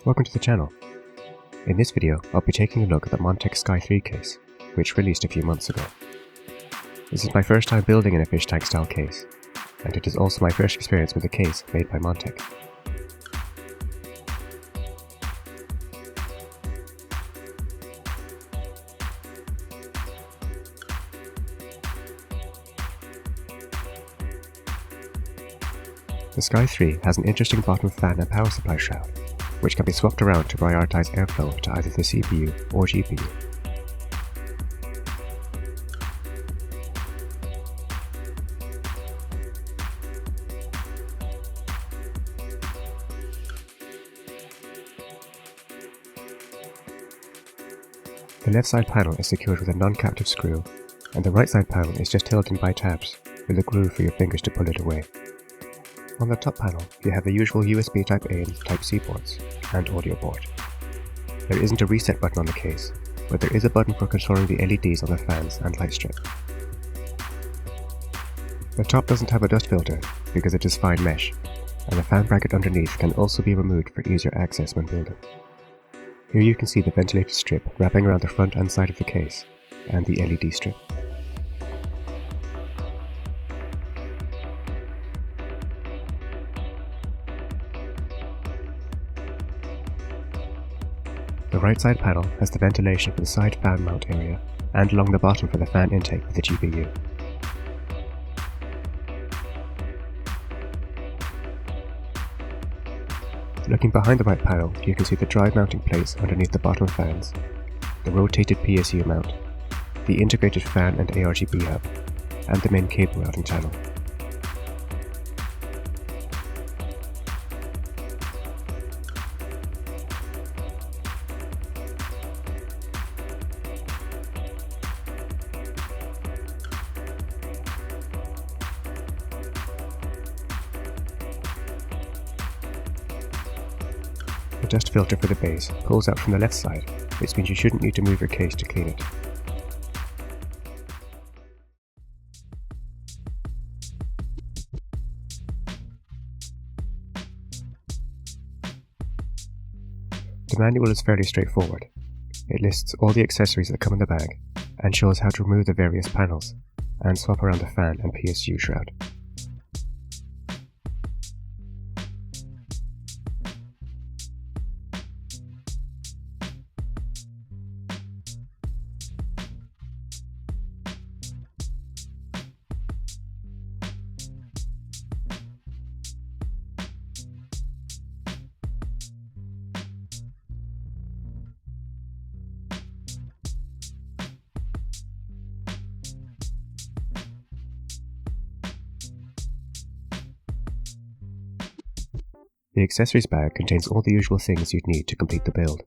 Welcome to the channel. In this video, I'll be taking a look at the Montech Sky 3 case, which released a few months ago. This is my first time building in a Fishtank style case, and it is also my first experience with a case made by Montech. The Sky 3 has an interesting bottom fan and power supply shroud, which can be swapped around to prioritize airflow to either the CPU or GPU. The left side panel is secured with a non-captive screw, and the right side panel is just held in by tabs, with a groove for your fingers to pull it away. On the top panel, you have the usual USB Type-A and Type-C ports, and audio port. There isn't a reset button on the case, but there is a button for controlling the LEDs on the fans and light strip. The top doesn't have a dust filter, because it is fine mesh, and the fan bracket underneath can also be removed for easier access when building. Here you can see the ventilated strip wrapping around the front and side of the case, and the LED strip. The right side panel has the ventilation for the side fan mount area, and along the bottom for the fan intake for the GPU. Looking behind the right panel, you can see the drive mounting plates underneath the bottom fans, the rotated PSU mount, the integrated fan and ARGB hub, and the main cable routing channel. The dust filter for the base pulls out from the left side, which means you shouldn't need to move your case to clean it. The manual is fairly straightforward. It lists all the accessories that come in the bag, and shows how to remove the various panels, and swap around the fan and PSU shroud. The accessories bag contains all the usual things you'd need to complete the build.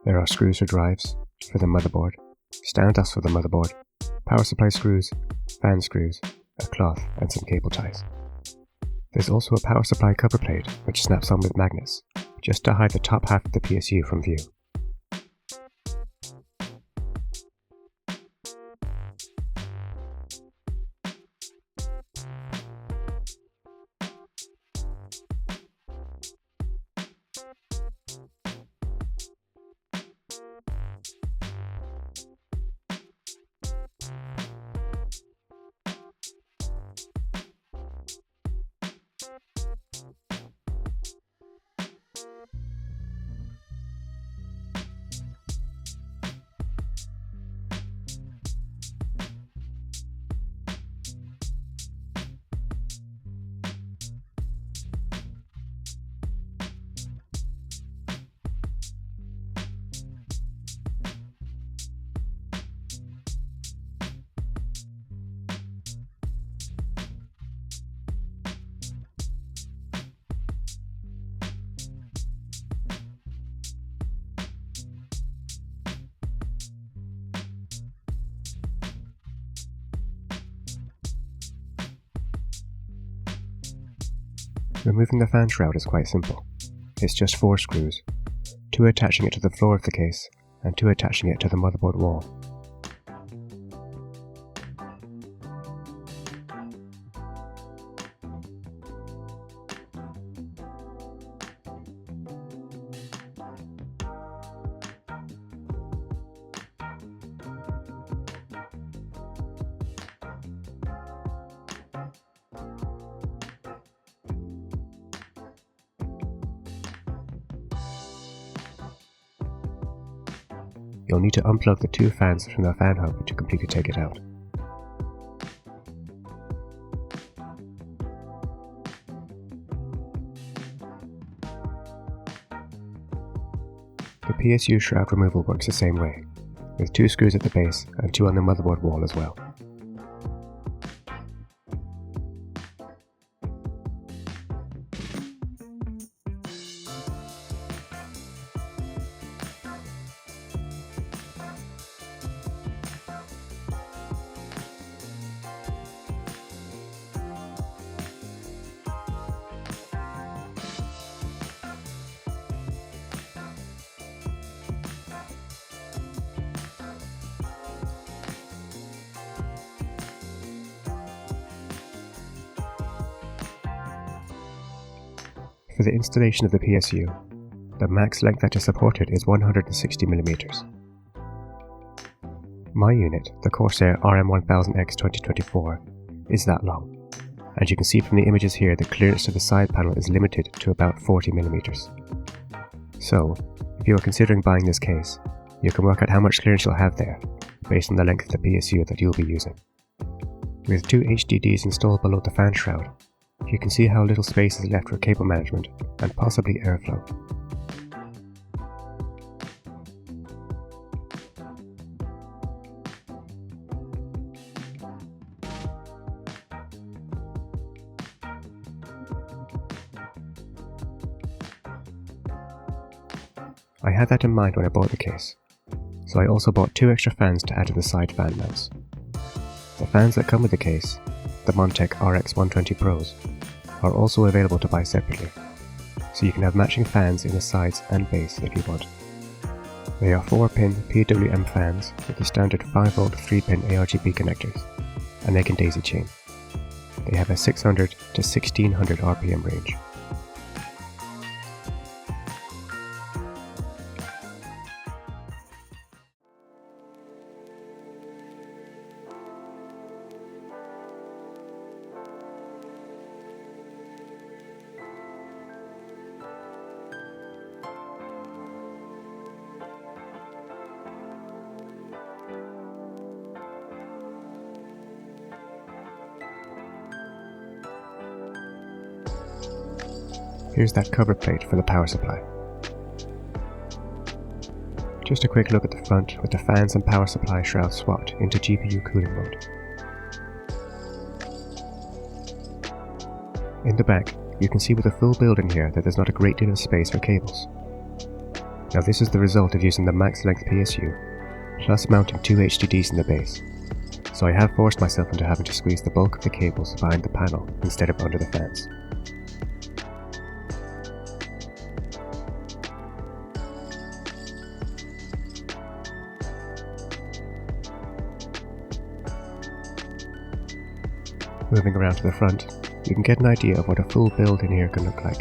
There are screws for drives, for the motherboard, standoffs for the motherboard, power supply screws, fan screws, a cloth, and some cable ties. There's also a power supply cover plate which snaps on with magnets, just to hide the top half of the PSU from view. Removing the fan shroud is quite simple. It's just 4 screws, 2 attaching it to the floor of the case, and 2 attaching it to the motherboard wall. you'll need to unplug the two fans from the fan hub to completely take it out. The PSU shroud removal works the same way, with 2 screws at the base and 2 on the motherboard wall as well. For the installation of the PSU, the max length that is supported is 160mm. My unit, the Corsair RM1000X 2024, is that long, and you can see from the images here that clearance to the side panel is limited to about 40mm. So, if you are considering buying this case, you can work out how much clearance you'll have there, based on the length of the PSU that you'll be using. With 2 HDDs installed below the fan shroud, you can see how little space is left for cable management and possibly airflow. I had that in mind when I bought the case, so I also bought 2 extra fans to add to the side fan mounts. The fans that come with the case, the Montech RX120 Pros, are also available to buy separately, so you can have matching fans in the sides and base if you want. They are 4-pin PWM fans with the standard 5V 3-pin ARGB connectors, and they can daisy chain. They have a 600 to 1600 RPM range. Here's that cover plate for the power supply. Just a quick look at the front with the fans and power supply shroud swapped into GPU cooling mode. In the back, you can see with a full build in here that there's not a great deal of space for cables. Now this is the result of using the max length PSU, plus mounting 2 HDDs in the base, so I have forced myself into having to squeeze the bulk of the cables behind the panel instead of under the fans. Moving around to the front, you can get an idea of what a full build in here can look like.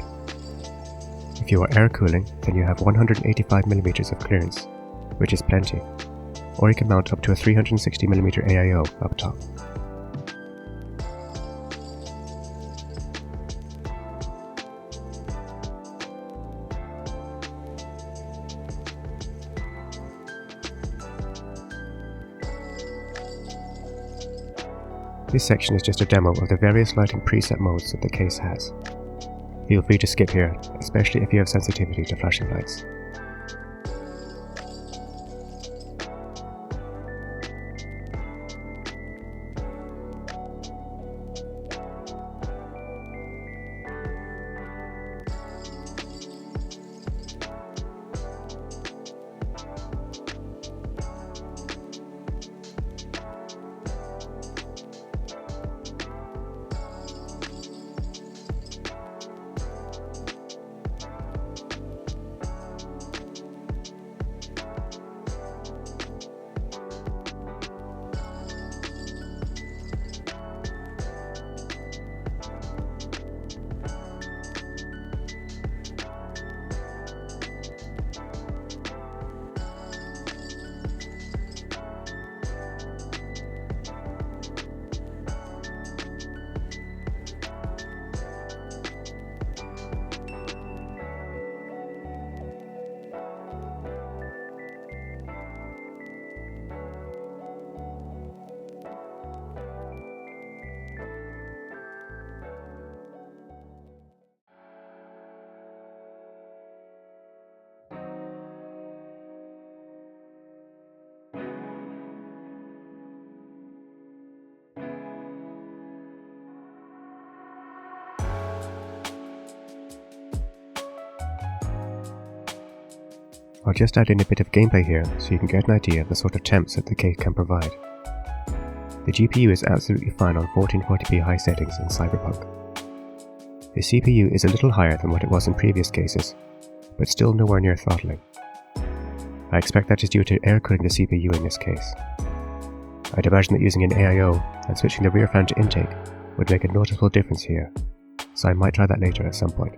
If you are air cooling, then you have 185mm of clearance, which is plenty, or you can mount up to a 360mm AIO up top. This section is just a demo of the various lighting preset modes that the case has. Feel free to skip here, especially if you have sensitivity to flashing lights. I'll just add in a bit of gameplay here so you can get an idea of the sort of temps that the case can provide. The GPU is absolutely fine on 1440p high settings in Cyberpunk. The CPU is a little higher than what it was in previous cases, but still nowhere near throttling. I expect that is due to air cooling the CPU in this case. I'd imagine that using an AIO and switching the rear fan to intake would make a noticeable difference here, so I might try that later at some point.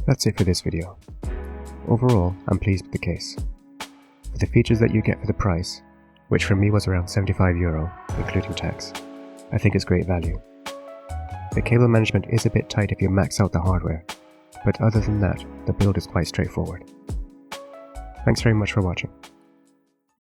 That's it for this video. Overall, I'm pleased with the case. For the features that you get for the price, which for me was around €75, including tax, I think it's great value. The cable management is a bit tight if you max out the hardware, but other than that, the build is quite straightforward. Thanks very much for watching.